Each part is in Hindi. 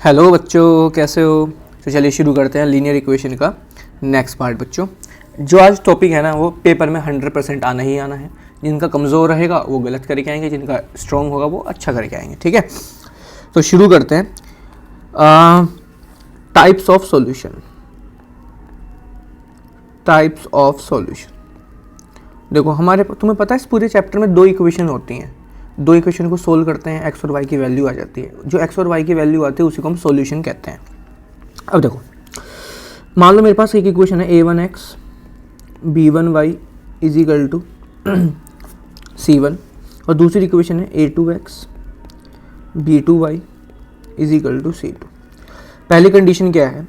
हेलो बच्चों, कैसे हो? तो चलिए शुरू करते हैं लीनियर इक्वेशन का नेक्स्ट पार्ट। बच्चों, जो आज टॉपिक है ना, वो पेपर में 100% आना ही आना है। जिनका कमज़ोर रहेगा वो गलत करके आएंगे, जिनका स्ट्रॉन्ग होगा वो अच्छा करके आएंगे। ठीक है, तो शुरू करते हैं। Types of solution. Types of solution देखो, तुम्हें पता है इस पूरे चैप्टर में 2 इक्वेशन होती हैं। 2 इक्वेशन को सोल्व करते हैं, एक्स और वाई की वैल्यू आ जाती है। जो एक्स और वाई की वैल्यू आती है उसी को हम सॉल्यूशन कहते हैं। अब देखो, मान लो मेरे पास एक इक्वेशन है a1x b1y is equal to c1 और दूसरी इक्वेशन है a2x b2y is equal to c2। पहली कंडीशन क्या है?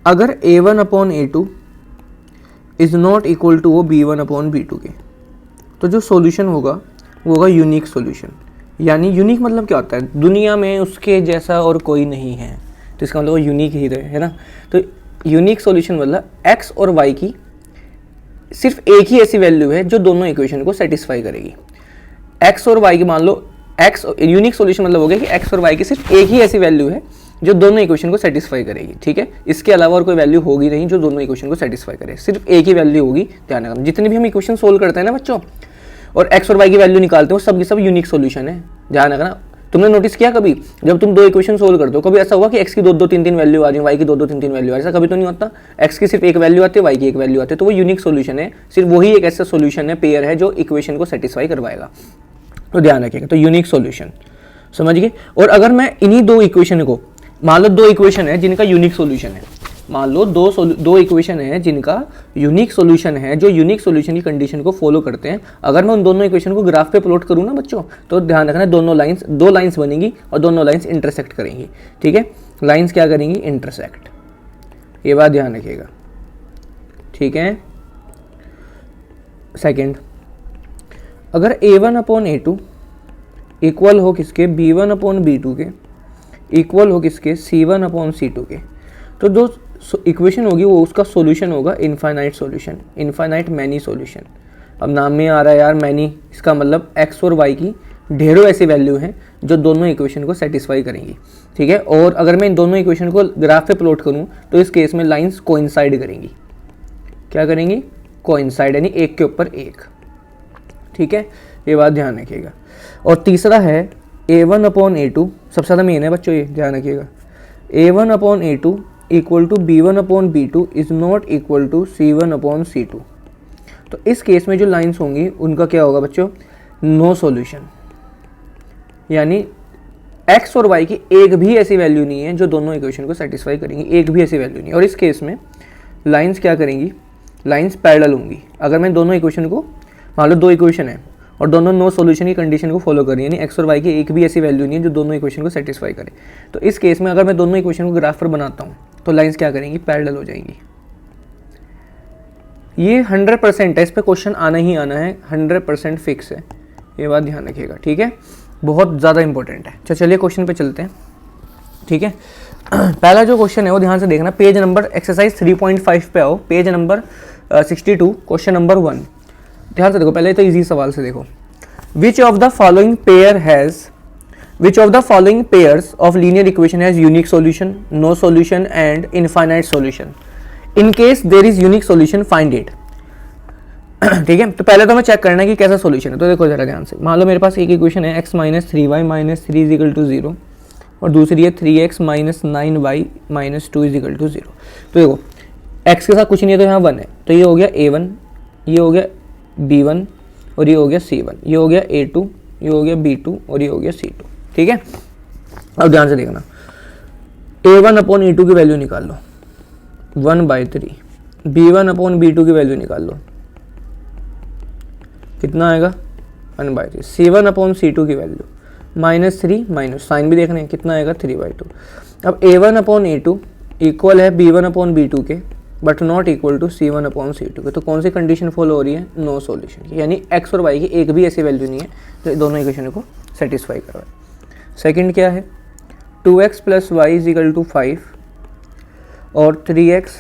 अगर a1 upon a2 is not equal to वो b1 अपॉन b2 के, तो जो सॉल्यूशन होगा वो होगा यूनिक सॉल्यूशन। यानी यूनिक मतलब क्या होता है? दुनिया में उसके जैसा और कोई नहीं है, तो इसका मतलब वो यूनिक ही है ना। तो यूनिक सॉल्यूशन मतलब एक्स और वाई की सिर्फ एक ही ऐसी वैल्यू है जो दोनों इक्वेशन को सेटिस्फाई करेगी। एक्स और वाई की, मान लो एक्स, यूनिक सॉल्यूशन मतलब हो गया कि एक्स और वाई की सिर्फ एक ही ऐसी वैल्यू है जो दोनों इक्वेशन को सेटिस्फाई करेगी। ठीक है, इसके अलावा और कोई वैल्यू होगी नहीं जो दोनों इक्वेशन को सेटिस्फाई करे, सिर्फ एक ही वैल्यू होगी। ध्यान रखना, जितने भी हम इक्वेशन सोल्व करते हैं ना बच्चों, और एक्स और वाई की वैल्यू निकालते हो, सब की सब यूनिक सॉल्यूशन है। ध्यान रखना। तुमने नोटिस किया कभी जब तुम 2 इक्वेशन सोल्व करते हो, कभी ऐसा हुआ कि एक्स की 2-2 3-3 वैल्यू आ रही है, वाई की 2-2 3-3 वैल्यू आ रही है? ऐसा कभी तो नहीं होता। एक्स की सिर्फ एक वैल्यू आती है, वाई की एक वैल्यू आती है, तो वो यूनिक सॉल्यूशन है। सिर्फ वही एक ऐसा सॉल्यूशन है, पेयर है, जो इक्वेशन को सेटिस्फाई करवाएगा। तो ध्यान रखिएगा, तो यूनिक सॉल्यूशन, समझ गए। और अगर मैं इन्हीं 2 इक्वेशन को, मान लो 2 इक्वेशन है जिनका यूनिक सॉल्यूशन है, मान लो 2 इक्वेशन है जिनका यूनिक सॉल्यूशन है, जो यूनिक सॉल्यूशन की कंडीशन को फॉलो करते हैं। अगर मैं उन दोनों इक्वेशन को ग्राफ पे प्लॉट करूँ ना बच्चों, तो ध्यान रखना, 2 लाइंस बनेंगी और दोनों लाइंस इंटरसेक्ट करेंगी। ठीक है, लाइंस क्या करेंगी? इंटरसेक्ट। ये बात ध्यान रखिएगा। ठीक है, सेकेंड, अगर a1 अपॉन a2 इक्वल हो किसके? b1 अपॉन b2 के, इक्वल हो किसके? c1 अपॉन c2 के, तो जो इक्वेशन होगी वो उसका सॉल्यूशन होगा infinite solution, infinite many solution. अब नाम में आ रहा है यार मैनी, इसका मतलब एक्स और वाई की ढेरों ऐसी वैल्यू हैं जो दोनों इक्वेशन को सेटिस्फाई करेंगी। ठीक है, और अगर मैं इन दोनों इक्वेशन को ग्राफ पे प्लॉट करूं तो इस केस में लाइंस कोइंसाइड करेंगी। क्या करेंगी? कोइंसाइड, यानी एक के ऊपर एक। ठीक है, ये बात ध्यान रखिएगा। और तीसरा है a1 अपॉन a2, सबसे ज़्यादा मेन है बच्चों, ये ध्यान रखिएगा। a1 upon a2 equal to b1 upon b2 is not equal to c1 upon c2। तो इस केस में जो लाइंस होंगी उनका क्या होगा बच्चों? No solution. यानी x और y की एक भी ऐसी वैल्यू नहीं है जो दोनों इक्वेशन को सेटिस्फाई करेंगी, एक भी ऐसी वैल्यू नहीं। और इस केस में लाइंस क्या करेंगी? लाइंस पैरेलल होंगी। अगर मैं दोनों इक्वेशन को, मान लो 2 इक्वेशन है और दोनों नो सॉल्यूशन की कंडीशन को फॉलो कर रही है, यानी एक्स और वाई की एक भी ऐसी वैल्यू नहीं है जो दोनों इक्वेशन को सेटिस्फाई करे, तो इस केस में अगर मैं दोनों इक्वेशन को ग्राफ पर बनाता हूँ तो लाइंस क्या करेंगी? पैरेलल हो जाएंगी। ये 100% है, इस पर क्वेश्चन आना ही आना है, 100% फिक्स है, ये बात ध्यान रखिएगा। ठीक है, बहुत ज़्यादा इंपॉर्टेंट है। चलिए क्वेश्चन पे चलते हैं। ठीक है, पहला जो क्वेश्चन है वो ध्यान से देखना, पेज नंबर एक्सरसाइज 3.5 पे आओ, पेज नंबर 62, क्वेश्चन नंबर 1। ध्यान से देखो, पहले तो इजी सवाल से देखो। Which of the following pairs of linear equation has unique solution, no solution and infinite solution? In case there is unique solution, find it. ठीक है, तो पहले तो हमें चेक करना है कि कैसा सॉल्यूशन है। तो देखो जरा ध्यान से, मान लो मेरे पास एक इक्वेशन है x minus 3y minus 3 is equal to 0 और दूसरी है 3x minus 9y minus 2 is equal to 0। तो देखो x के साथ कुछ नहीं है तो यहाँ 1 है, तो ये हो गया a1, ये हो गया b1 और ये हो गया c1, ये हो गया a2, ये हो गया b2 और ये हो गया c2। ठीक है, अब ध्यान से देखना, a1 अपॉन a2 की वैल्यू निकाल लो 1/3, b1 अपॉन b2 की वैल्यू निकाल लो, कितना आएगा? 1/3, c1 अपॉन c2 की वैल्यू -3 माइनस साइन भी देखना है, कितना आएगा? 3/2। अब a1 अपॉन a2 इक्वल है b1 अपॉन b2 के, but not equal to c1 upon c2 के। तो कौन सी कंडीशन फॉलो हो रही है? नो सॉल्यूशन की, यानी x और y की एक भी ऐसी वैल्यू नहीं है जो दोनों इक्वेशन को सेटिस्फाई करवाए। सेकंड क्या है? 2x plus y is equal to 5 और 3x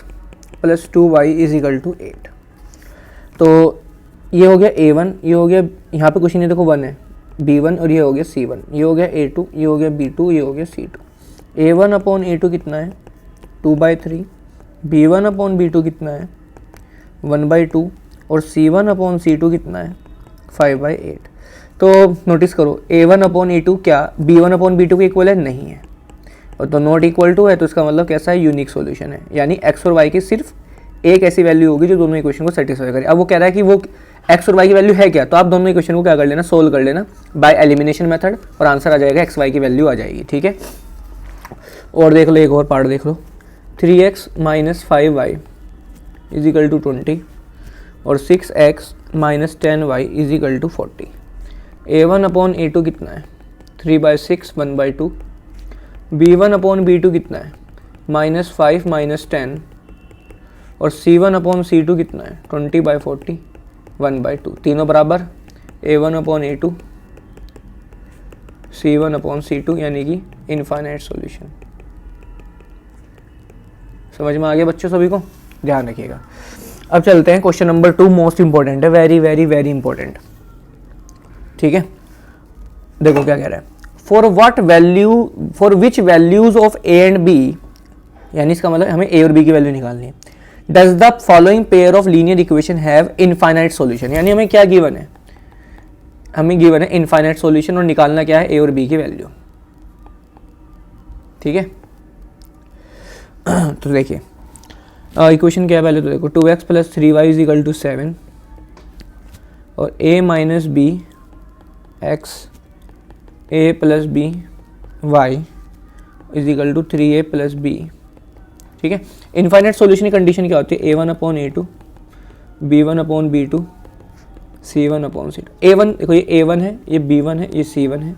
plus 2y is equal to 8। तो ये हो गया a1, ये हो गया, यहाँ पे कुछ नहीं देखो 1 है, b1 और ये हो गया c1, ये हो गया a2, ये हो गया b2, ये हो गया c2। A1 अपॉन A2 कितना है 2/3, B1 अपॉन B2 कितना है 1/2 और C1 अपॉन C2 कितना है 5/8। तो नोटिस करो A1 अपॉन A2 क्या B1 अपॉन B2 के इक्वल है? नहीं है। और तो नॉट इक्वल टू है तो इसका मतलब कैसा है? यूनिक सॉल्यूशन है, यानी x और y की सिर्फ एक ऐसी वैल्यू होगी जो दोनों इक्वेशन को सेटिस्फाई करे। अब वो कह रहा है कि वो x और y की वैल्यू है क्या, तो आप दोनों इक्वेशन को क्या कर लेना, सोल्व कर लेना बाय एलिमिनेशन मेथड, और आंसर आ जाएगा x y की वैल्यू आ जाएगी। ठीक है, और देख लो एक और पार्ट देख लो, 3x minus 5y is equal to 20 और 6x minus 10y is equal to 40। A1 upon A2 कितना है 3/6 1/2, B1 अपॉन B2 कितना है -5 -10 और C1 अपॉन C2 कितना है 20/40 1/2। तीनों बराबर A1 upon A2 C1 upon C2 यानी कि इनफाइनाइट सॉल्यूशन। समझ में आ गया बच्चों सभी को? ध्यान रखिएगा। अब चलते हैं क्वेश्चन नंबर 2, मोस्ट इंपॉर्टेंट है, वेरी वेरी वेरी इंपॉर्टेंट। ठीक है, देखो क्या कह रहा है, for which values of a and b, यानी इसका मतलब हमें ए और बी की वैल्यू निकालनी है, does the following pair of linear equation have infinite solution. यानी हमें क्या गिवन है, हमें गिवन है इनफाइनाइट सॉल्यूशन और निकालना क्या है, ए और बी की वैल्यू। ठीक है, तो देखिए इक्वेशन क्या है पहले तो देखो, 2x + 3y = 7 और a - b x a + b y = 3a + b। ठीक है, इनफाइनाइट सॉल्यूशन की कंडीशन क्या होती है, a1 upon a2 b1 upon b2 c1 upon c2। a1 देखो, ये a1 है, ये b1 है, ये c1 है,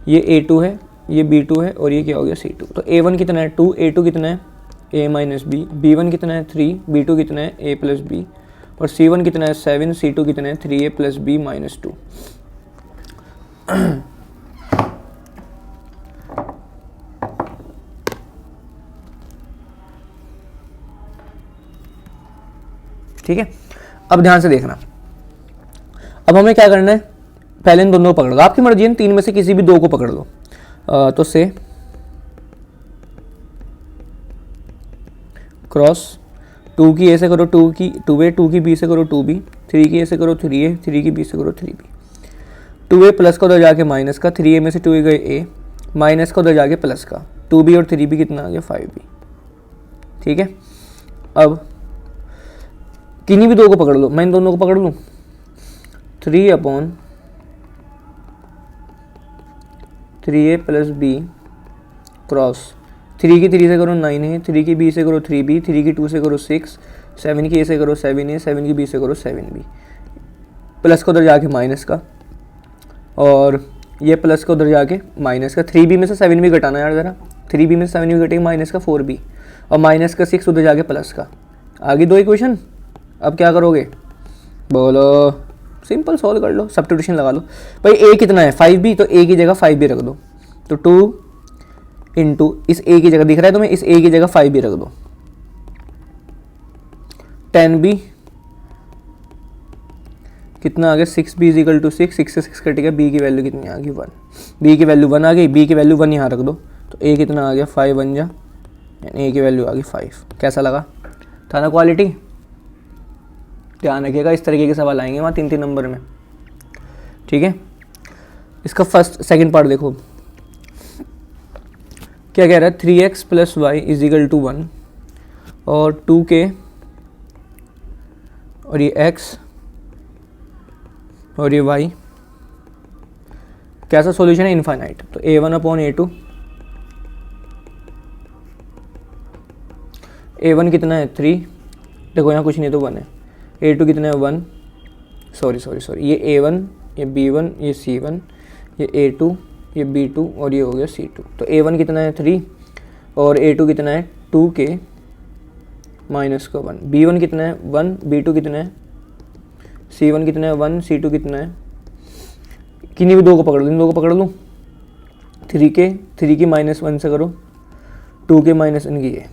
ये a2 है, ये b2 है और ये क्या हो गया c2। तो a1 कितना है 2, a2 कितना है a - b, b1 कितना है 3, b2 कितना है a + b और c1 कितना है 7, c2 कितना है 3a + b - 2। ठीक है, अब ध्यान से देखना, अब हमें क्या करना है, पहले इन दोनों को पकड़ लो, आपकी मर्जी है, तीन में से किसी भी दो को पकड़ लो। तो से क्रॉस 2 की ए से करो 2a, 2 की बी से करो 2b, 3 की ए से करो 3a, 3 की बी से करो 3b। 2a प्लस का उधर जाके माइनस का, 3a में से 2a गए a, माइनस का उधर जाके प्लस का, 2b और 3b कितना आ गया 5b। ठीक है, अब किन्हीं भी दो को पकड़ लो, मैं इन दोनों को पकड़ लूँ, 3/3a + b क्रॉस 3 की 3 से करो 9a, 3 की b से करो 3b, 3 की 2 से करो 6, 7 की a से करो 7a, 7 की b से करो 7b, प्लस का उधर जाके माइनस का और ये प्लस का उधर जाके माइनस का, 3b में से 7b घटाना यार ज़रा, 3b में से 7b घटेगा माइनस का 4b और माइनस का 6 उधर जाके प्लस का, आगे दो इक्वेशन। अब क्या करोगे बोलो, सिंपल सॉल्व कर लो, सब्स्टिट्यूशन लगा लो। भाई a कितना है 5b, तो a की जगह 5b रख दो, तो 2 इंटू इस a की जगह दिख रहा है तुम्हें, इस a की जगह 5b रख दो, 10b कितना आ गया 6b = 6, 6 से 6 कटेगा, b की वैल्यू कितनी आ गई 1, b की वैल्यू 1 आ गई, b की वैल्यू 1 यहाँ रख दो, तो a कितना आ गया 5 बन जा, यानी a की वैल्यू आ गई 5। कैसा लगा, था ना क्वालिटी? ध्यान रखिएगा, इस तरीके के सवाल आएंगे वहाँ 3-3 नंबर में। ठीक है, इसका सेकंड पार्ट देखो क्या कह रहा है, 3x + y = 1 और 2k और ये x और ये y कैसा सॉल्यूशन है, इनफाइनाइट। तो a1 अपॉन a2, a1 कितना है 3, देखो यहाँ कुछ नहीं तो 1 है, a2 कितना है 1, सॉरी ये a1, ये b1, ये c1, ये a2, ये b2 और ये हो गया c2। तो a1 कितना है 3 और a2 कितना है 2k माइनस का 1, b1 कितना है 1, b2 कितना है, c1 कितना है 1, c2 कितना है, किन्हीं भी दो को पकड़ लो, इन दो को पकड़ लूँ, 3 की -1 से करो, 2k माइनस इनकी है,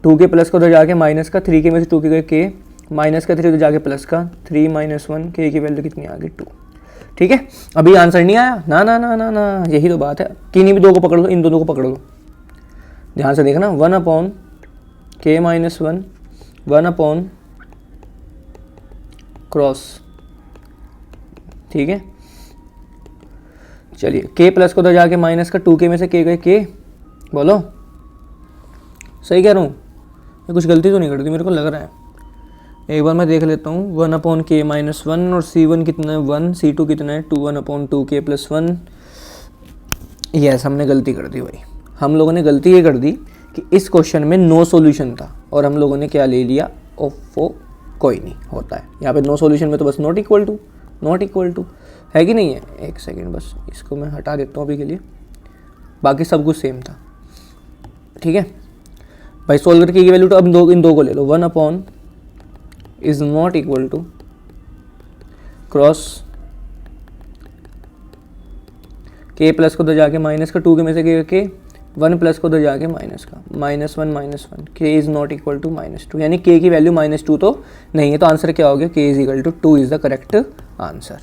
2k प्लस का उधर जाके माइनस का, 3k में से 2k गए k, माइनस का 3 उधर जाके प्लस का, 3 - 1 k की वैल्यू कितनी आ गई 2। ठीक है, अभी आंसर नहीं आया ना, ना ना ना ना, यही तो बात है, किन्हीं भी दो को पकड़ लो, इन दोनों को पकड़ लो, ध्यान से देखना, 1 upon k minus 1, 1 upon cross, ठीक है। चलिए k प्लस को उधर जाके माइनस का, 2k में से k गए k, बोलो सही कह रहा हूँ, ये कुछ गलती तो नहीं करती मेरे को लग रहा है। एक बार मैं देख लेता हूँ, 1 अपॉन k माइनस 1 और c1 कितना है 1, c2 कितना है 2, 1 अपॉन 2k प्लस 1। यस, हमने गलती कर दी भाई, हम लोगों ने गलती ये कर दी कि इस क्वेश्चन में नो सॉल्यूशन था और हम लोगों ने क्या ले लिया, ओफो कोई नहीं होता है यहाँ पे नो सॉल्यूशन में, तो बस नॉट इक्वल टू है कि नहीं है। एक सेकेंड बस इसको मैं हटा देता हूँ अभी के लिए, बाकी सब कुछ सेम था, ठीक है भाई। सोल्व करके की वैल्यू तो अब इन दो को ले लो, 1 upon is not equal to cross k plus को उधर जाके माइनस का, 2 के में से k 1 प्लस को उधर जाके माइनस का, -1 k is not equal to -2, यानी k की वैल्यू -2 तो नहीं है, तो आंसर क्या हो गया, k is equal to 2 is the correct answer.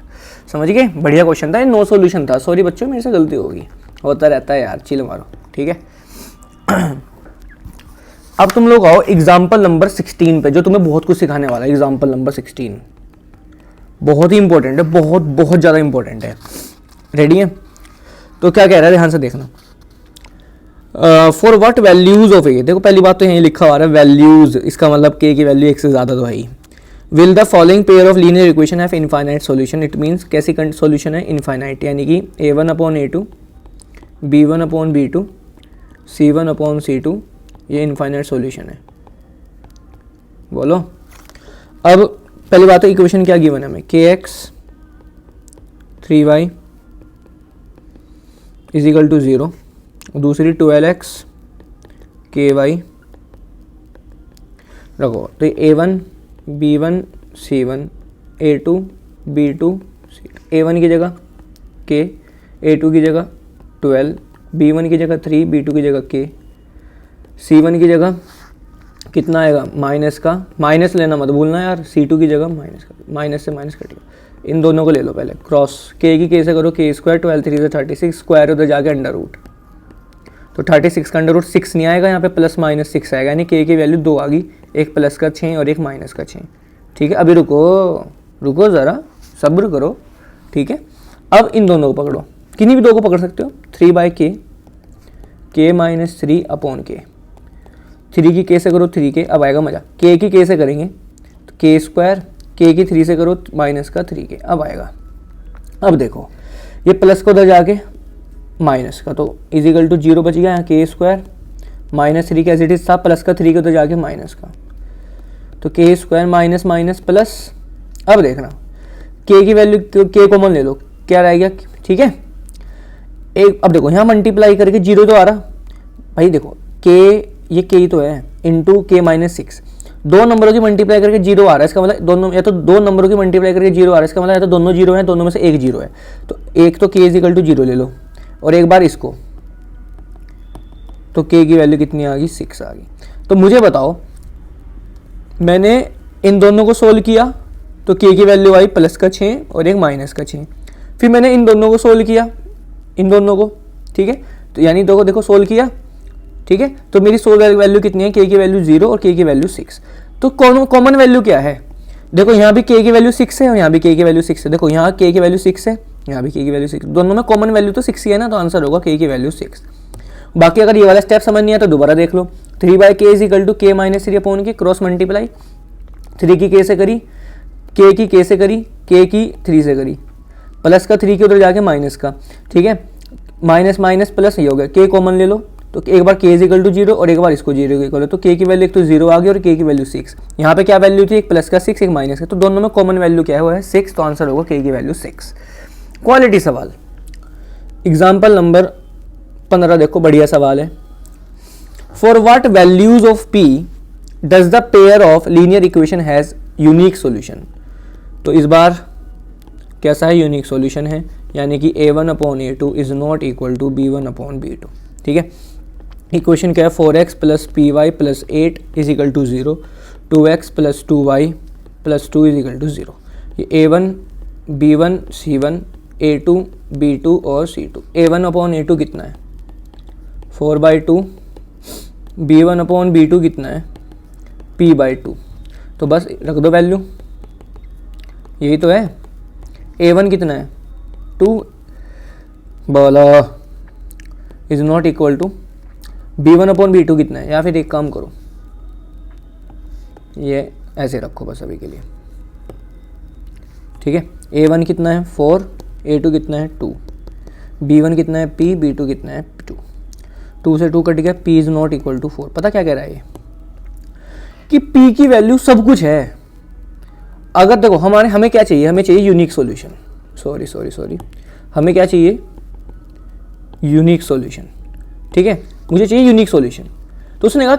समझ गए, बढ़िया क्वेश्चन था, ये नो सॉल्यूशन था, सॉरी बच्चों मेरे से गलती होगी, होता रहता है यार, चिल मारो, ठीक है। अब तुम लोग आओ एग्जाम्पल नंबर 16 पे, जो तुम्हें बहुत कुछ सिखाने वाला है। एग्जाम्पल नंबर 16 बहुत ही इंपॉर्टेंट है, बहुत ज़्यादा इंपॉर्टेंट है। रेडी है? तो क्या कह रहा है, ध्यान से देखना। फॉर व्हाट वैल्यूज ऑफ ए, देखो पहली बात तो यहीं लिखा हुआ है वैल्यूज, इसका मतलब k की वैल्यू 1 से ज़्यादा तो है ही। Will the following pair of linear equation have infinite solution, it means कैसी सॉल्यूशन है, इनफाइनाइट, यानी कि a1 upon a2, b1 upon b2, c1 upon c2, ये इनफाइनाइट सॉल्यूशन है। बोलो अब पहली बात तो इक्वेशन क्या गिवन है हमें, kx 3y is equal to 0, दूसरी 12x ky रखो, तो a1 b1 c1 a2 b2 c2, a1 की जगह k, a2 की जगह 12, b1 की जगह 3, b2 की जगह k, c1 की जगह कितना आएगा माइनस का, माइनस लेना मत भूलना यार, c2 की जगह माइनस का, माइनस से माइनस कटेगा, इन दोनों को ले लो पहले क्रॉस, k की k से करो k स्क्वायर, 12 3 से 36, स्क्वायर उधर जाके अंडर रूट, तो 36 का अंडर रूट 6 नहीं आएगा यहाँ पे, प्लस माइनस 6 आएगा, यानी k की वैल्यू 2 आ गई, एक प्लस का 6 और एक माइनस का 6, ठीक है। अभी रुको ज़रा सब्र करो, ठीक है। अब इन दोनों को पकड़ो, किन्हीं भी दो को पकड़ सकते हो, 3/k, k minus 3 upon k, 3 की k से करो 3k, अब आएगा मज़ा, k की k से करेंगे तो k स्क्वायर, k की 3 से करो माइनस का 3k, अब आएगा। अब देखो ये प्लस को उधर जाके माइनस का, तो इज इक्वल टू 0 बच गया, यहाँ k स्क्वायर माइनस 3 का एज इट इज था, प्लस का 3 के उधर जाके माइनस का, तो k square minus minus plus. अब देखना k की वैल्यू k कॉमन ले लो, क्या रहेगा, ठीक है। एक अब देखो यहाँ मल्टीप्लाई करके 0 तो आ रहा भाई, देखो k ये k ही तो है, इंटू k माइनस 6, दो नंबरों की मल्टीप्लाई करके 0 आ रहा है, इसका मतलब दोनों, या तो दो नंबरों की मल्टीप्लाई करके 0 आ रहा है, इसका मतलब या तो दोनों 0 है, दोनों में से एक 0 है, तो एक तो k इज इक्वल टू 0 ले लो, और एक बार इसको, तो k की वैल्यू कितनी आ गई, 6 आ गई। तो मुझे बताओ, मैंने इन दोनों को सोल्व किया तो k की वैल्यू आई प्लस का 6 और एक माइनस का 6, फिर मैंने इन दोनों को सोल्व किया, इन दोनों को, ठीक है, तो यानी देखो सोल्व किया, ठीक है, तो मेरी सोल्व वैल्यू कितनी है, k की वैल्यू 0 और k की वैल्यू 6, तो कॉमन वैल्यू क्या है, देखो यहाँ भी k की वैल्यू 6 है और यहाँ भी k की वैल्यू 6 है, देखो यहाँ k की वैल्यू 6 है, यहाँ भी k की वैल्यू 6, दोनों में कॉमन वैल्यू तो 6 ही है ना, तो आंसर होगा k की वैल्यू 6। बाकी अगर ये वाला स्टेप समझ नहीं आया तो दोबारा देख लो, 3/k is equal to k minus 3 upon k, cross multiply, 3 की k से करी, k की k से करी, k की 3 से करी, प्लस का 3 के उधर जाके माइनस का, ठीक है, माइनस माइनस प्लस ये हो गया, k कॉमन ले लो, तो एक बार k इज इक्वल टू 0 और एक बार इसको 0 इक्वल हो, तो k की वैल्यू एक तो 0 आ गई और k की वैल्यू 6, यहाँ पे क्या वैल्यू थी, एक प्लस का 6 एक माइनस का, तो दोनों में कॉमन वैल्यू क्या है, वो है 6, तो आंसर होगा k की वैल्यू 6। क्वालिटी सवाल, एग्जाम्पल नंबर 15 देखो, बढ़िया सवाल है। For what values of p does the pair of linear equation has unique solution, तो इस बार कैसा है, यूनिक सॉल्यूशन है, यानी कि a1 upon a2 is not equal to b1 upon b2, ठीक है। इक्वेशन क्या है, 4x plus p y plus 8 is equal to 0, 2x plus 2y plus 2 is equal to 0, ये a1 b1 c1 a2 b2 और c2, a1 अपॉन a2 कितना है 4/2 B1 अपॉन B2 कितना है, P/2। तो बस रख दो वैल्यू, यही तो है। A1 कितना है 2 बोला is not equal to B1 upon B2 कितना है, या फिर एक काम करो ये ऐसे रखो बस अभी के लिए, ठीक है। A1 कितना है 4, A2 कितना है 2, B1 कितना है P, B2 कितना है 2, 2 से 2 कट गया, P is not equal to 4। पता क्या कह रहा है ये कि P की वैल्यू सब कुछ है। अगर देखो हमें क्या चाहिए, हमें चाहिए यूनिक सॉल्यूशन, सॉरी हमें क्या चाहिए, यूनिक सॉल्यूशन, ठीक है। मुझे चाहिए यूनिक सॉल्यूशन। तो उसने कहा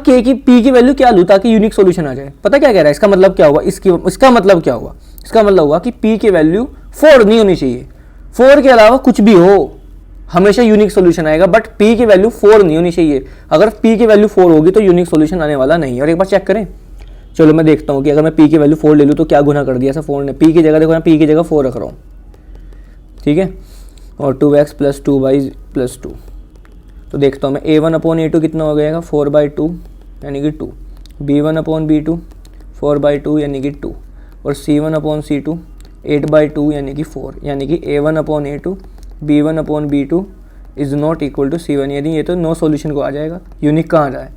P की वैल्यू क्या लूँ ताकि यूनिक सॉल्यूशन आ जाए। पता क्या कह रहा है, इसका मतलब क्या हुआ, इसका मतलब क्या हुआ, इसका मतलब हुआ कि P की वैल्यू 4 नहीं होनी चाहिए, 4 के अलावा कुछ भी हो हमेशा यूनिक सॉल्यूशन आएगा, बट P की वैल्यू 4 नहीं होनी चाहिए। अगर P की वैल्यू 4 होगी तो यूनिक सॉल्यूशन आने वाला नहीं है। और एक बार चेक करें, चलो मैं देखता हूँ कि अगर मैं P की वैल्यू 4 ले लूँ तो क्या गुना कर दिया ऐसा 4 ने। P की जगह देखो मैं P की जगह 4 रख रहा हूँ, ठीक है, और 2x प्लस 2y प्लस 2। तो देखता हूँ मैं A1 अपॉन A2 कितना हो जाएगा 4/2 यानी कि 2, B1 अपॉन B2 4/2 यानी कि 2, और C1 अपॉन C2 8/2 यानी कि 4, यानी कि A1 upon A2 B1 upon B2 is not equal to C1। यदि ये तो नो सॉल्यूशन को आ जाएगा, यूनिक कहाँ जाए।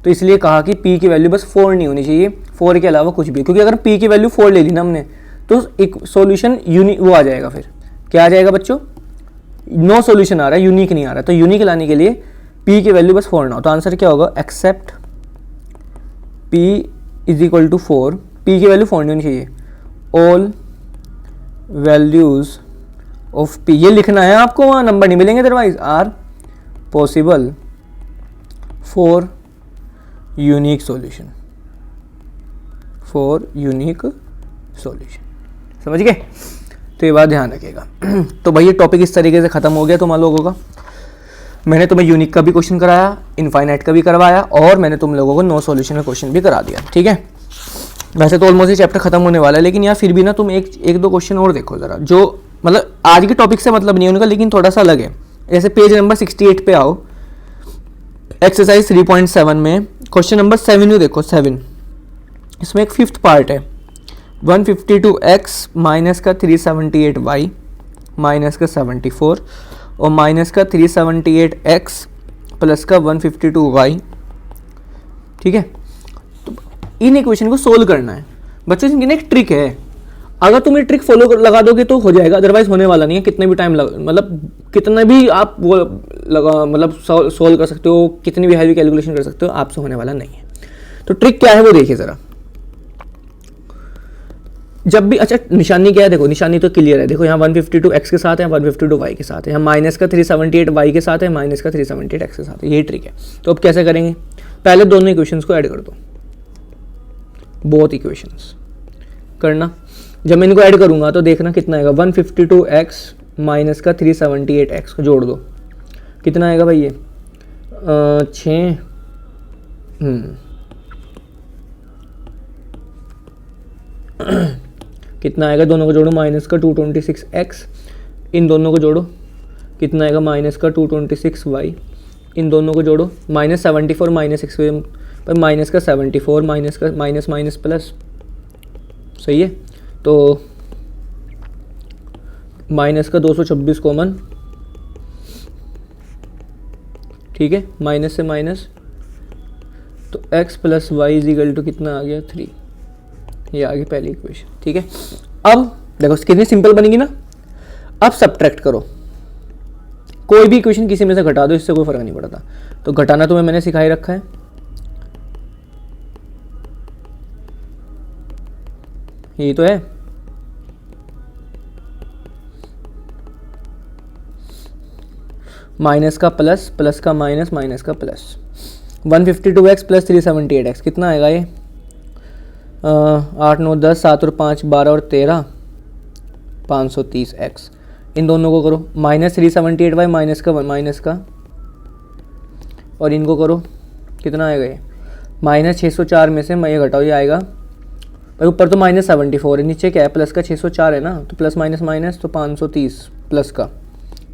तो इसलिए कहा कि P की वैल्यू बस 4 नहीं होनी चाहिए, 4 के अलावा कुछ भी, क्योंकि अगर P की वैल्यू 4 ले ली ना हमने तो एक सॉल्यूशन यूनिक वो आ जाएगा। फिर क्या आ जाएगा बच्चों, नो सॉल्यूशन आ रहा है, यूनिक नहीं आ रहा। तो यूनिक लाने के लिए P की वैल्यू बस 4 ना हो। तो आंसर क्या होगा, except P is equal to 4, P की वैल्यू 4 नहीं होनी चाहिए, ऑल वैल्यूज ऑफ P, ये लिखना है आपको, वहाँ नंबर नहीं मिलेंगे otherwise, are possible for unique solution, for unique solution. समझ गए, तो ये बात ध्यान रखिएगा। तो भाई ये टॉपिक इस तरीके से ख़त्म हो गया तुम लोगों का। मैंने तुम्हें यूनिक का भी क्वेश्चन कराया, इनफाइनाइट का भी करवाया, और मैंने तुम लोगों को नो सॉल्यूशन का क्वेश्चन भी करा दिया, ठीक है। वैसे तो ऑलमोस्ट ये चैप्टर खत्म होने वाला है, लेकिन यार फिर भी ना तुम एक दो क्वेश्चन और देखो ज़रा, जो मतलब आज के टॉपिक से मतलब नहीं है उनका, लेकिन थोड़ा सा अलग है। जैसे पेज नंबर 68 पे आओ, एक्सरसाइज 3.7 में क्वेश्चन नंबर 7 देखो, 7 इसमें एक 5th पार्ट है, 152x माइनस का 378y माइनस का 74 और माइनस का 378x प्लस का 152y, ठीक है। तो इन इक्वेशन को सोल्व करना है बच्चों। इनकी ना एक ट्रिक है, अगर तुम ये ट्रिक फॉलो लगा दोगे तो हो जाएगा, अदरवाइज होने वाला नहीं है। कितने भी टाइम मतलब कितना भी आप वो लगा मतलब सोल्व कर सकते हो, कितनी भी हैवी कैलकुलेशन कर सकते हो, आपसे होने वाला नहीं है। तो ट्रिक क्या है वो देखिए ज़रा। जब भी अच्छा निशानी क्या है, देखो निशानी तो क्लियर है, देखो यहाँ 152x के साथ है, 152y के साथ है, यहाँ माइनस का 378y के साथ है, माइनस का 378x के साथ है, यही ट्रिक है। तो अब कैसे करेंगे, पहले दोनों इक्वेशंस को ऐड कर दो, बोथ इक्वेशंस करना। जब मैं इनको ऐड करूंगा तो देखना कितना आएगा, 152x माइनस का 378x को जोड़ दो, कितना आएगा भाई ये 6 कितना आएगा, दोनों को जोड़ो, माइनस का 226x, इन दोनों को जोड़ो, कितना आएगा माइनस का 226y, इन दोनों को जोड़ो, माइनस 74 माइनस 6 पर माइनस का 74, माइनस का माइनस माइनस प्लस, सही है। तो माइनस का 226 कॉमन, ठीक है, माइनस से माइनस, तो x plus y is equal to कितना आ गया 3, ये आ गई पहली इक्वेशन, ठीक है। अब देखो कितनी सिंपल बनेगी ना। अब सब्ट्रैक्ट करो, कोई भी इक्वेशन किसी में से घटा दो, इससे कोई फर्क नहीं पड़ता। तो घटाना तुम्हें मैंने सिखाई रखा है, यही तो है। माइनस का प्लस, प्लस का माइनस, माइनस का प्लस, 152x प्लस 378x कितना आएगा ये 8 9 10 7 और 5 12 और 13 530x। इन दोनों को करो, माइनस 378y माइनस का और इनको करो, कितना आएगा ये माइनस 604 में से मैं ये घटाओ, ये आएगा भाई ऊपर तो माइनस 74 है, नीचे क्या है प्लस का 604 है ना, तो प्लस माइनस माइनस तो 530 प्लस का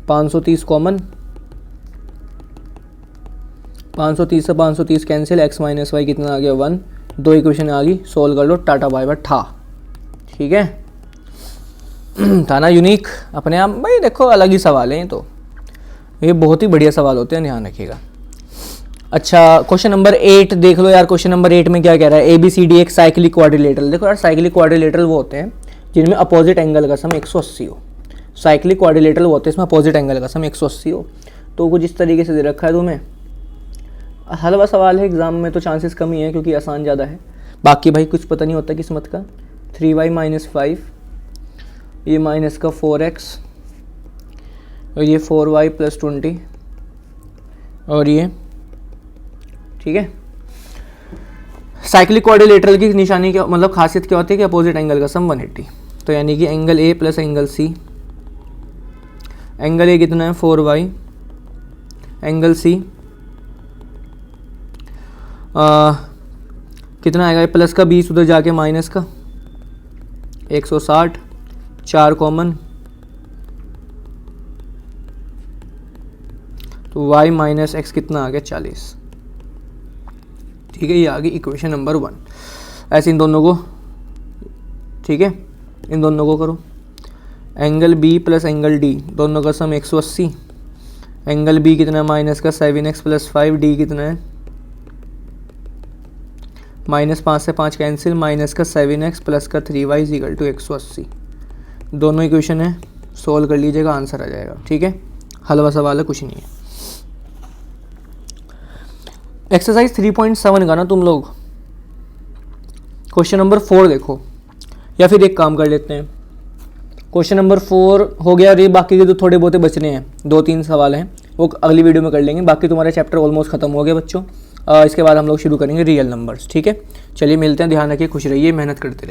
530 कॉमन, 530 से 530 कैंसिल, x माइनस वाई कितना आ गया 1, 2 इक्वेशन आ गई, सोल्व कर लो, टाटा बाय बाय ठा। ठीक है, था ना यूनिक अपने आप भाई। देखो अलग ही सवाल है तो, ये बहुत ही बढ़िया सवाल होते हैं, ध्यान रखिएगा। अच्छा क्वेश्चन नंबर 8 देख लो यार। क्वेश्चन नंबर 8 में क्या कह रहा है, ABCD एक साइक्लिक क्वाड्रिलेटरल। देखो यार साइक्लिक क्वाड्रिलेटरल वो होते हैं जिनमें अपोजिट एंगल का सम 180 हो। साइक्लिक क्वाड्रिलेटरल वो होते हैं इसमें अपोजिट एंगल का सम 180 हो। तो कुछ इस तरीके से दे रखा है तुम्हें, हलवा सवाल है, एग्जाम में तो चांसेस कम ही है क्योंकि आसान ज़्यादा है। बाकी भाई कुछ पता नहीं होता किस्मत का। 3y माइनस 5, ये माइनस का 4x, और ये 4y प्लस 20, और ये ठीक है। साइक्लिक क्वाड्रिलेटरल की निशानी क्या मतलब खासियत क्या होती है कि अपोजिट एंगल का सम 180। तो यानी कि angle A plus angle C, angle A कितना है 4y, एंगल C कितना आएगा, प्लस का 20 उधर जाके माइनस का 160, 4 कॉमन, तो y माइनस एक्स कितना आ गया 40। ठीक है, ये आ गई इक्वेशन नंबर 1। ऐसे इन दोनों को, ठीक है, इन दोनों को करो। Angle B plus angle D दोनों का सम 180, एंगल B कितना है माइनस का 7x प्लस 5, D कितना है माइनस 5 से 5 कैंसिल, माइनस का 7x प्लस का 3y इक्वल टू 180। दोनों इक्वेशन है, सोल्व कर लीजिएगा, आंसर आ जाएगा। ठीक है, हलवा सवाल है, कुछ नहीं है। एक्सरसाइज 3.7 का ना तुम लोग क्वेश्चन नंबर 4 देखो, या फिर एक काम कर लेते हैं, क्वेश्चन नंबर 4 हो गया और ये बाकी के जो थोड़े बहुत बचने हैं 2-3 सवाल हैं वो अगली वीडियो में कर लेंगे। बाकी तुम्हारा चैप्टर ऑलमोस्ट खत्म हो गया बच्चों। इसके बाद हम लोग शुरू करेंगे रियल नंबर्स। ठीक है, चलिए मिलते हैं, ध्यान रखिए, खुश रहिए, मेहनत करते रहिए।